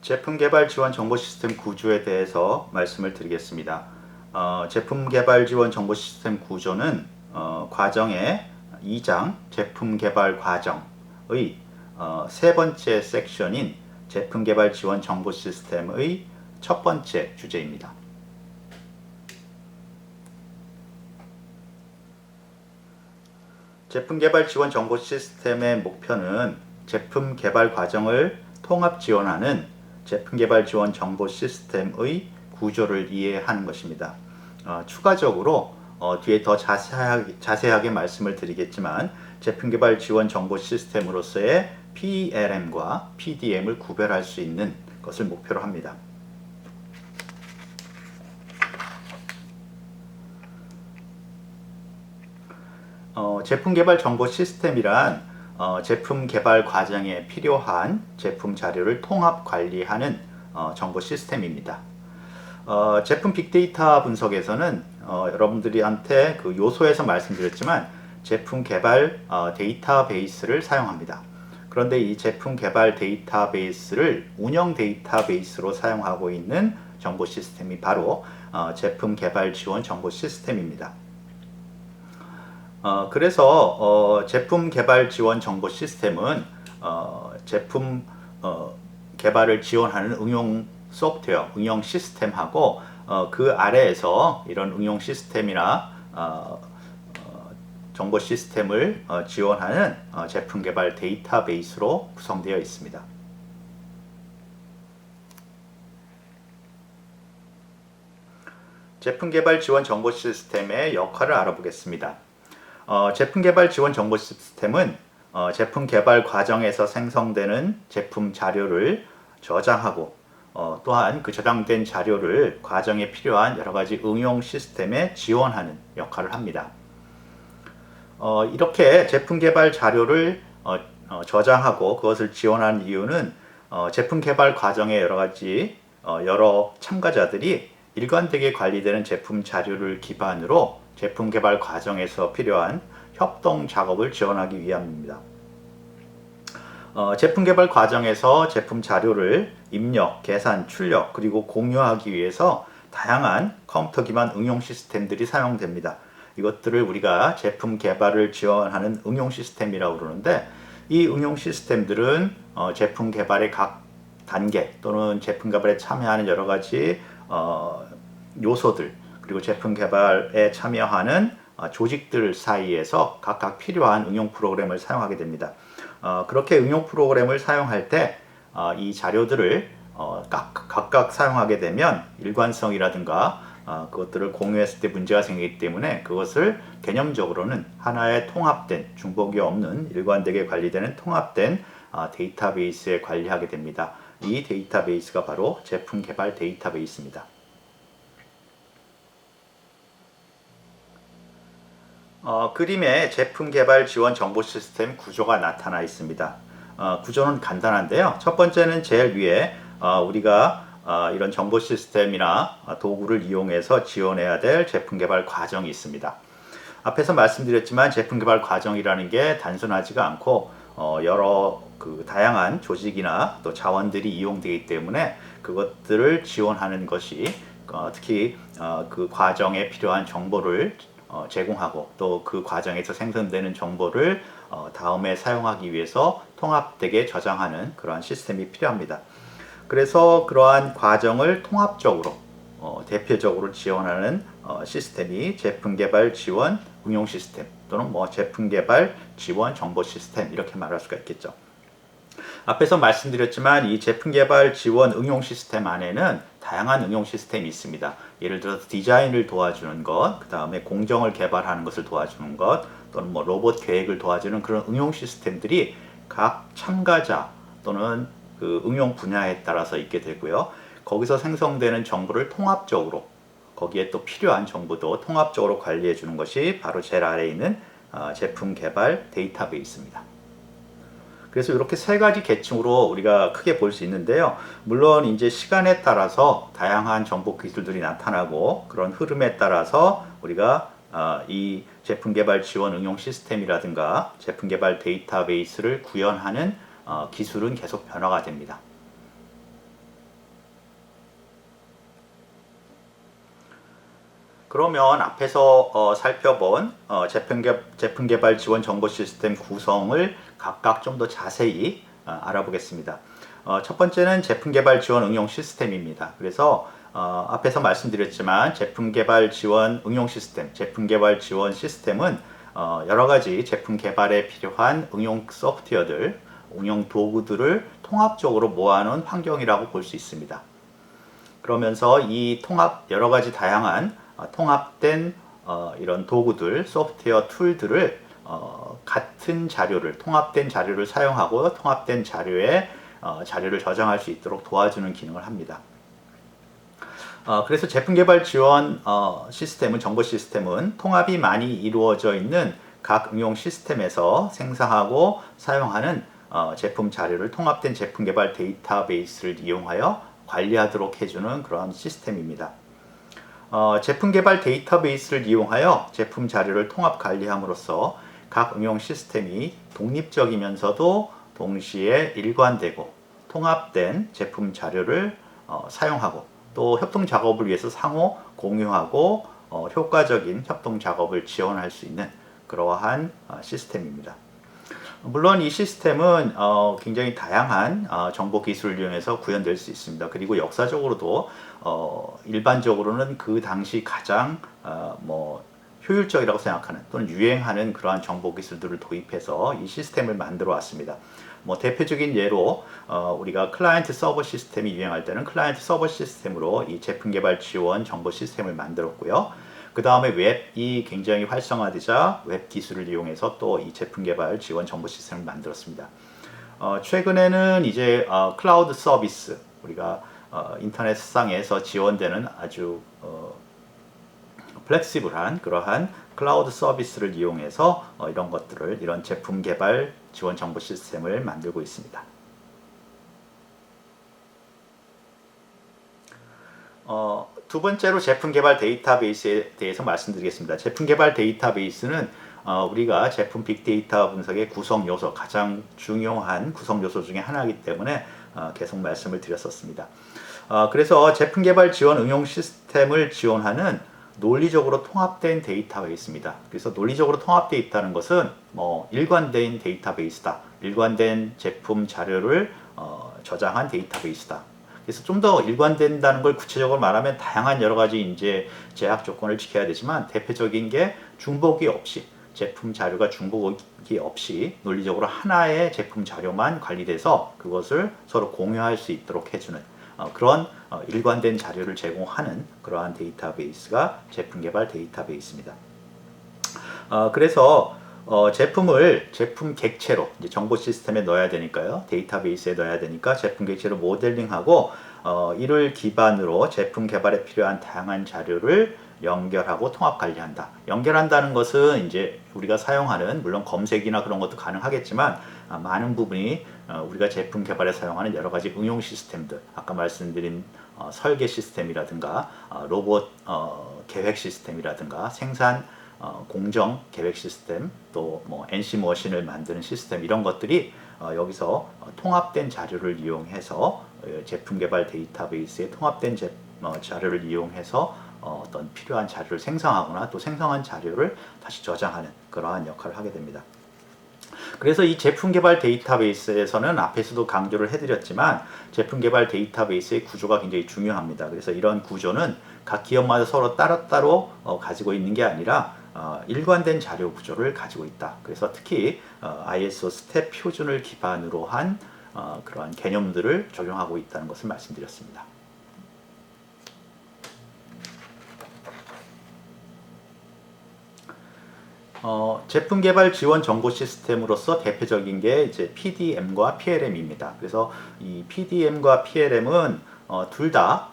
제품 개발 지원 정보 시스템 구조에 대해서 말씀을 드리겠습니다. 제품 개발 지원 정보 시스템 구조는 과정의 2장 제품 개발 과정의 세 번째 섹션인 제품 개발 지원 정보 시스템의 첫 번째 주제입니다. 제품 개발 지원 정보 시스템의 목표는 제품 개발 과정을 통합 지원하는 제품 개발 지원 정보 시스템의 구조를 이해하는 것입니다. 추가적으로 뒤에 더 자세하게 말씀을 드리겠지만 제품 개발 지원 정보 시스템으로서의 PLM과 PDM을 구별할 수 있는 것을 목표로 합니다. 제품 개발 정보 시스템이란 제품 개발 과정에 필요한 제품 자료를 통합 관리하는 정보 시스템입니다. 제품 빅데이터 분석에서는 여러분들한테 그 요소에서 말씀드렸지만 제품 개발 데이터베이스를 사용합니다. 그런데 이 제품 개발 데이터베이스를 운영 데이터베이스로 사용하고 있는 정보 시스템이 바로 제품 개발 지원 정보 시스템입니다. 그래서 제품 개발 지원 정보 시스템은 제품 개발을 지원하는 응용 소프트웨어, 응용 시스템하고 그 아래에서 이런 응용 시스템이나 정보 시스템을 지원하는 제품 개발 데이터베이스로 구성되어 있습니다. 제품 개발 지원 정보 시스템의 역할을 알아보겠습니다. 제품 개발 지원 정보 시스템은 제품 개발 과정에서 생성되는 제품 자료를 저장하고 또한 그 저장된 자료를 과정에 필요한 여러 가지 응용 시스템에 지원하는 역할을 합니다. 이렇게 제품 개발 자료를 저장하고 그것을 지원하는 이유는 제품 개발 과정에 여러 참가자들이 일관되게 관리되는 제품 자료를 기반으로 제품 개발 과정에서 필요한 협동 작업을 지원하기 위함입니다. 제품 개발 과정에서 제품 자료를 입력, 계산, 출력, 그리고 공유하기 위해서 다양한 컴퓨터 기반 응용 시스템들이 사용됩니다. 이것들을 우리가 제품 개발을 지원하는 응용 시스템이라고 그러는데 이 응용 시스템들은 제품 개발의 각 단계 또는 제품 개발에 참여하는 여러 가지 요소들 그리고 제품 개발에 참여하는 조직들 사이에서 각각 필요한 응용 프로그램을 사용하게 됩니다. 그렇게 응용 프로그램을 사용할 때 이 자료들을 각각 사용하게 되면 일관성이라든가 그것들을 공유했을 때 문제가 생기기 때문에 그것을 개념적으로는 하나의 통합된 중복이 없는 일관되게 관리되는 통합된 데이터베이스에 관리하게 됩니다. 이 데이터베이스가 바로 제품 개발 데이터베이스입니다. 그림에 제품 개발 지원 정보 시스템 구조가 나타나 있습니다. 구조는 간단한데요. 첫 번째는 제일 위에 우리가 이런 정보 시스템이나 도구를 이용해서 지원해야 될 제품 개발 과정이 있습니다. 앞에서 말씀드렸지만 제품 개발 과정이라는 게 단순하지가 않고 여러 다양한 조직이나 또 자원들이 이용되기 때문에 그것들을 지원하는 것이 특히 그 과정에 필요한 정보를 제공하고 또 그 과정에서 생성되는 정보를 다음에 사용하기 위해서 통합되게 저장하는 그러한 시스템이 필요합니다. 그래서 그러한 과정을 통합적으로 대표적으로 지원하는 시스템이 제품 개발 지원 응용 시스템 또는 제품 개발 지원 정보 시스템 이렇게 말할 수가 있겠죠. 앞에서 말씀드렸지만 이 제품 개발 지원 응용 시스템 안에는 다양한 응용 시스템이 있습니다. 예를 들어서 디자인을 도와주는 것, 그 다음에 공정을 개발하는 것을 도와주는 것, 또는 로봇 계획을 도와주는 그런 응용 시스템들이 각 참가자 또는 그 응용 분야에 따라서 있게 되고요. 거기서 생성되는 정보를 통합적으로 거기에 또 필요한 정보도 통합적으로 관리해 주는 것이 바로 제일 아래에 있는 제품 개발 데이터베이스입니다. 그래서 이렇게 세 가지 계층으로 우리가 크게 볼 수 있는데요. 물론 이제 시간에 따라서 다양한 정보 기술들이 나타나고 그런 흐름에 따라서 우리가 이 제품 개발 지원 응용 시스템이라든가 제품 개발 데이터베이스를 구현하는 기술은 계속 변화가 됩니다. 그러면 앞에서 살펴본 제품 개발 지원 정보 시스템 구성을 각각 좀 더 자세히 알아보겠습니다. 첫 번째는 제품 개발 지원 응용 시스템입니다. 그래서 앞에서 말씀드렸지만 제품 개발 지원 응용 시스템, 제품 개발 지원 시스템은 여러 가지 제품 개발에 필요한 응용 소프트웨어들, 응용 도구들을 통합적으로 모아놓은 환경이라고 볼 수 있습니다. 그러면서 이 여러 가지 다양한 통합된 이런 도구들, 소프트웨어 툴들을 같은 자료를, 통합된 자료를 사용하고 통합된 자료를 저장할 수 있도록 도와주는 기능을 합니다. 그래서 제품 개발 지원 시스템은, 정보 시스템은 통합이 많이 이루어져 있는 각 응용 시스템에서 생성하고 사용하는 제품 자료를 통합된 제품 개발 데이터베이스를 이용하여 관리하도록 해주는 그런 시스템입니다. 제품 개발 데이터베이스를 이용하여 제품 자료를 통합 관리함으로써 각 응용 시스템이 독립적이면서도 동시에 일관되고 통합된 제품 자료를 사용하고 또 협동 작업을 위해서 상호 공유하고 효과적인 협동 작업을 지원할 수 있는 그러한 시스템입니다. 물론 이 시스템은 굉장히 다양한 정보 기술을 이용해서 구현될 수 있습니다. 그리고 역사적으로도 일반적으로는 그 당시 가장 효율적이라고 생각하는 또는 유행하는 그러한 정보 기술들을 도입해서 이 시스템을 만들어 왔습니다. 대표적인 예로 우리가 클라이언트 서버 시스템이 유행할 때는 클라이언트 서버 시스템으로 이 제품 개발 지원 정보 시스템을 만들었고요. 그 다음에 웹이 굉장히 활성화되자 웹 기술을 이용해서 또 이 제품 개발 지원 정보 시스템을 만들었습니다. 최근에는 이제 클라우드 서비스, 우리가 인터넷상에서 지원되는 아주 플렉시블한 그러한 클라우드 서비스를 이용해서 이런 제품 개발 지원 정보 시스템을 만들고 있습니다. 두 번째로 제품 개발 데이터베이스에 대해서 말씀드리겠습니다. 제품 개발 데이터베이스는 우리가 제품 빅데이터 분석의 구성 요소, 가장 중요한 구성 요소 중에 하나이기 때문에 계속 말씀을 드렸었습니다. 그래서 제품 개발 지원 응용 시스템을 지원하는 논리적으로 통합된 데이터베이스입니다. 그래서 논리적으로 통합되어 있다는 것은 일관된 데이터베이스다. 일관된 제품 자료를 저장한 데이터베이스다. 그래서 좀 더 일관된다는 걸 구체적으로 말하면 다양한 여러 가지 이제 제약 조건을 지켜야 되지만 대표적인 게 중복이 없이, 제품 자료가 중복이 없이 논리적으로 하나의 제품 자료만 관리돼서 그것을 서로 공유할 수 있도록 해주는 그런 일관된 자료를 제공하는 그러한 데이터베이스가 제품 개발 데이터베이스입니다. 그래서 제품 객체로 이제 정보 시스템에 넣어야 되니까요. 데이터베이스에 넣어야 되니까 제품 객체로 모델링하고 이를 기반으로 제품 개발에 필요한 다양한 자료를 연결하고 통합 관리한다. 연결한다는 것은 이제 우리가 사용하는, 물론 검색이나 그런 것도 가능하겠지만 많은 부분이 우리가 제품 개발에 사용하는 여러 가지 응용 시스템들, 아까 말씀드린 설계 시스템이라든가 로봇 계획 시스템이라든가 생산 공정 계획 시스템, 또 NC 머신을 만드는 시스템, 이런 것들이 여기서 통합된 자료를 이용해서 제품 개발 데이터베이스에 통합된 자료를 이용해서 어떤 필요한 자료를 생성하거나 또 생성한 자료를 다시 저장하는 그러한 역할을 하게 됩니다. 그래서 이 제품 개발 데이터베이스에서는 앞에서도 강조를 해드렸지만 제품 개발 데이터베이스의 구조가 굉장히 중요합니다. 그래서 이런 구조는 각 기업마다 서로 따로따로 가지고 있는 게 아니라 일관된 자료 구조를 가지고 있다. 그래서 특히 ISO 스텝 표준을 기반으로 한 그러한 개념들을 적용하고 있다는 것을 말씀드렸습니다. 제품 개발 지원 정보 시스템으로서 대표적인 게 이제 PDM과 PLM입니다. 그래서 이 PDM과 PLM은 둘 다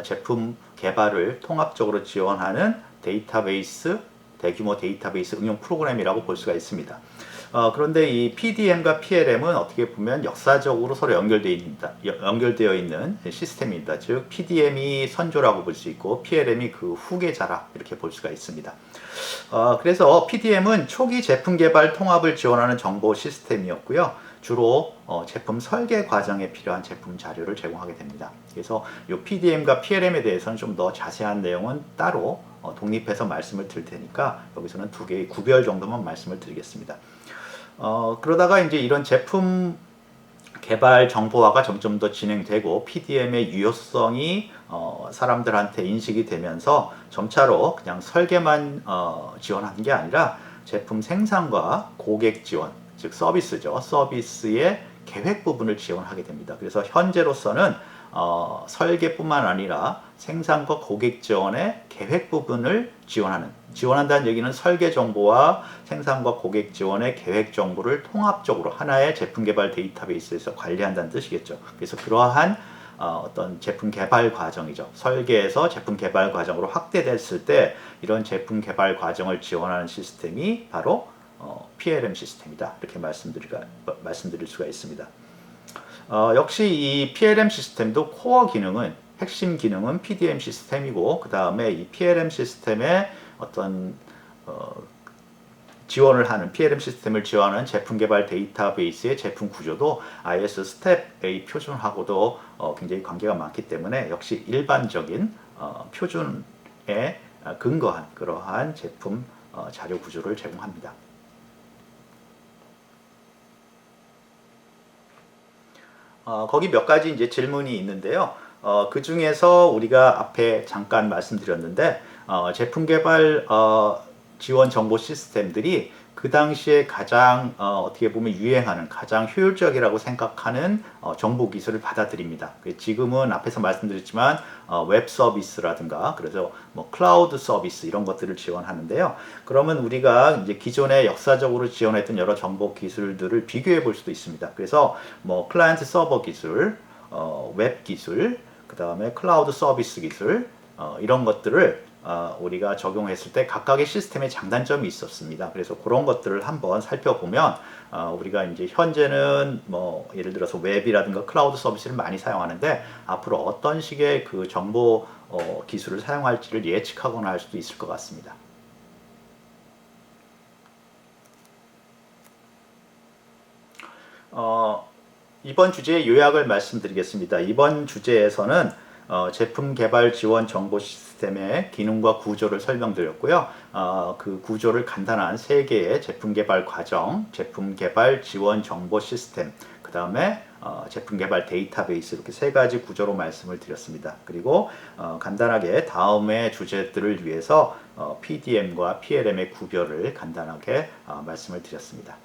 제품 개발을 통합적으로 지원하는 데이터베이스, 대규모 데이터베이스 응용 프로그램이라고 볼 수가 있습니다. 그런데 이 PDM과 PLM은 어떻게 보면 역사적으로 서로 연결되어 있는 시스템입니다. 즉 PDM이 선조라고 볼 수 있고 PLM이 그 후계자라 이렇게 볼 수가 있습니다. 그래서 PDM은 초기 제품 개발 통합을 지원하는 정보 시스템이었고요. 주로 제품 설계 과정에 필요한 제품 자료를 제공하게 됩니다. 그래서 이 PDM과 PLM에 대해서는 좀 더 자세한 내용은 따로 독립해서 말씀을 드릴 테니까 여기서는 두 개의 구별 정도만 말씀을 드리겠습니다. 그러다가 이제 이런 제품 개발 정보화가 점점 더 진행되고 PDM의 유효성이 사람들한테 인식이 되면서 점차로 그냥 설계만 지원하는 게 아니라 제품 생산과 고객 지원, 즉 서비스죠. 서비스의 계획 부분을 지원하게 됩니다. 그래서 현재로서는 설계뿐만 아니라 생산과 고객 지원의 계획 부분을 지원한다는 얘기는 설계 정보와 생산과 고객 지원의 계획 정보를 통합적으로 하나의 제품 개발 데이터베이스에서 관리한다는 뜻이겠죠. 그래서 그러한 어떤 제품 개발 과정이죠. 설계에서 제품 개발 과정으로 확대됐을 때 이런 제품 개발 과정을 지원하는 시스템이 바로 PLM 시스템이다. 이렇게 말씀드릴 수가 있습니다. 역시 이 PLM 시스템도 코어 기능은 핵심 기능은 PDM 시스템이고 그 다음에 이 PLM 시스템의 어떤 PLM 시스템을 지원하는 제품 개발 데이터베이스의 제품 구조도 IS 스텝 A 표준하고도 굉장히 관계가 많기 때문에 역시 일반적인 표준에 근거한 그러한 제품 자료 구조를 제공합니다. 거기 몇 가지 이제 질문이 있는데요. 그 중에서 우리가 앞에 잠깐 말씀드렸는데 제품 개발 지원 정보 시스템들이 그 당시에 가장 어떻게 보면 유행하는 가장 효율적이라고 생각하는 정보 기술을 받아들입니다. 지금은 앞에서 말씀드렸지만 웹 서비스라든가 그래서 뭐 클라우드 서비스 이런 것들을 지원하는데요. 그러면 우리가 이제 기존에 역사적으로 지원했던 여러 정보 기술들을 비교해 볼 수도 있습니다. 그래서 뭐 클라이언트 서버 기술, 웹 기술, 그 다음에 클라우드 서비스 기술 이런 것들을 우리가 적용했을 때 각각의 시스템의 장단점이 있었습니다. 그래서 그런 것들을 한번 살펴보면 우리가 이제 현재는 뭐 예를 들어서 웹이라든가 클라우드 서비스를 많이 사용하는데 앞으로 어떤 식의 그 정보 기술을 사용할지를 예측하거나 할 수도 있을 것 같습니다. 이번 주제의 요약을 말씀드리겠습니다. 이번 주제에서는 제품 개발 지원 정보 시스템의 기능과 구조를 설명드렸고요. 그 구조를 간단한 세 개의 제품 개발 과정, 제품 개발 지원 정보 시스템, 그 다음에 제품 개발 데이터베이스 이렇게 세 가지 구조로 말씀을 드렸습니다. 그리고 간단하게 다음의 주제들을 위해서 PDM과 PLM의 구별을 간단하게 말씀을 드렸습니다.